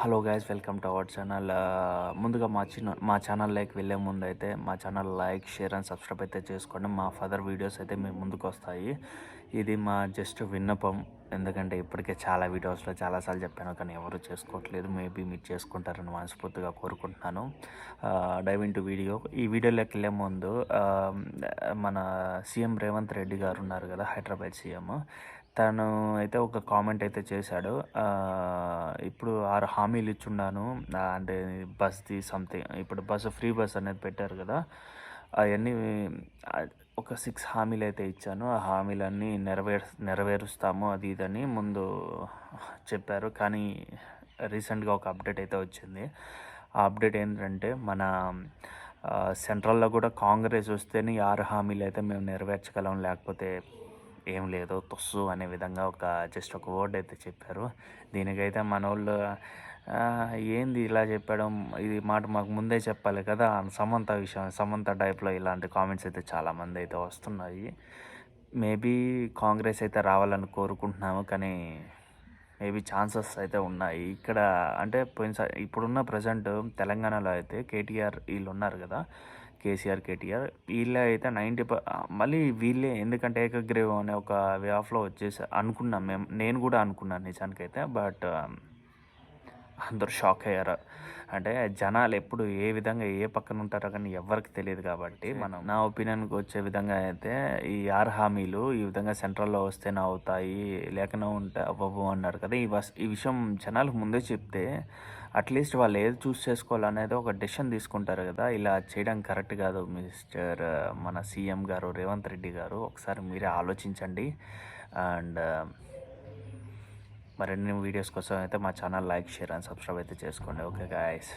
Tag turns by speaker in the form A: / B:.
A: Hello guys, welcome to our channel. ముందుగా మా ఛానల్లోకి వెళ్ళే ముందు అయితే మా channel like, share and subscribe అయితే చేసుకోండి. మా ఫర్దర్ వీడియోస్ అయితే మీ ముందుకు వస్తాయి. ఇది మా జస్ట్ విన్నపం. ఎందుకంటే ఇప్పటికే చాలా వీడియోస్లో చాలాసార్లు చెప్పాను, కానీ ఎవరు చేసుకోవట్లేదు. మేబీ మీరు చేసుకుంటారని మనస్ఫూర్తిగా కోరుకుంటున్నాను. Dive into video. ఈ వీడియోలోకి వెళ్ళే ముందు మన సీఎం రేవంత్ రెడ్డి గారు ఉన్నారు కదా, హైదరాబాద్ సీఎం. తను అయితే ఒక కామెంట్ అయితే చేశాడు. ఇప్పుడు 6 హామీలు ఇచ్చున్నాను, అంటే బస్ది సంథింగ్. ఇప్పుడు ఫ్రీ బస్ అనేది పెట్టారు కదా, అవన్నీ ఒక 6 హామీలు అయితే ఇచ్చాను. ఆ హామీలన్నీ నెరవేరుస్తాము అది ఇదని ముందు చెప్పారు. కానీ రీసెంట్గా ఒక అప్డేట్ అయితే వచ్చింది. ఆ అప్డేట్ ఏంటంటే, మన సెంట్రల్లో కూడా కాంగ్రెస్ వస్తేనే 6 హామీలు అయితే మేము నెరవేర్చగలం, లేకపోతే ఏం లేదు తొస్సు అనే విధంగా జస్ట్ ఒక వర్డ్ అయితే చెప్పారు. దీనికైతే మన వాళ్ళు ఏంది ఇలా చెప్పడం, ఇది మాట మాకు ముందే చెప్పాలి కదా. సమంత టైప్లో ఇలాంటి కామెంట్స్ అయితే చాలామంది అయితే వస్తున్నాయి. మేబీ కాంగ్రెస్ అయితే రావాలని కోరుకుంటున్నాము, కానీ మేబీ ఛాన్సెస్ అయితే ఉన్నాయి ఇక్కడ. అంటే ఇప్పుడున్న ప్రజెంట్ తెలంగాణలో అయితే కేటీఆర్ వీళ్ళు ఉన్నారు కదా, కేటీఆర్ వీళ్ళే అయితే 90 మళ్ళీ వీళ్ళే. ఎందుకంటే ఏకగ్రీవం అనే ఒక వే ఆఫ్లో వచ్చేసి అనుకున్నాం నేను కూడా అనుకున్నాను నిజానికైతే. బట్ అందరూ షాక్ అయ్యారు. అంటే జనాలు ఎప్పుడు ఏ విధంగా ఏ పక్కన ఉంటారో కానీ ఎవరికి తెలియదు. కాబట్టి నా ఒపీనియన్కి వచ్చే విధంగా అయితే ఈ 6 హామీలు ఈ విధంగా సెంట్రల్లో వస్తేనే అవుతాయి, లేకనే అవ్వవు అన్నారు కదా. ఈ విషయం జనాలకు ముందే చెప్తే అట్లీస్ట్ వాళ్ళు ఏది చూస్ చేసుకోవాలనేది ఒక డెసిషన్ తీసుకుంటారు కదా. ఇలా చేయడం కరెక్ట్ కాదు మిస్టర్ మన సీఎం గారు రేవంత్ రెడ్డి గారు. ఒకసారి మీరే ఆలోచించండి. అండ్ మరిన్ని వీడియోస్ కోసం అయితే మా channel like, share and subscribe అయితే చేసుకోండి. Okay guys.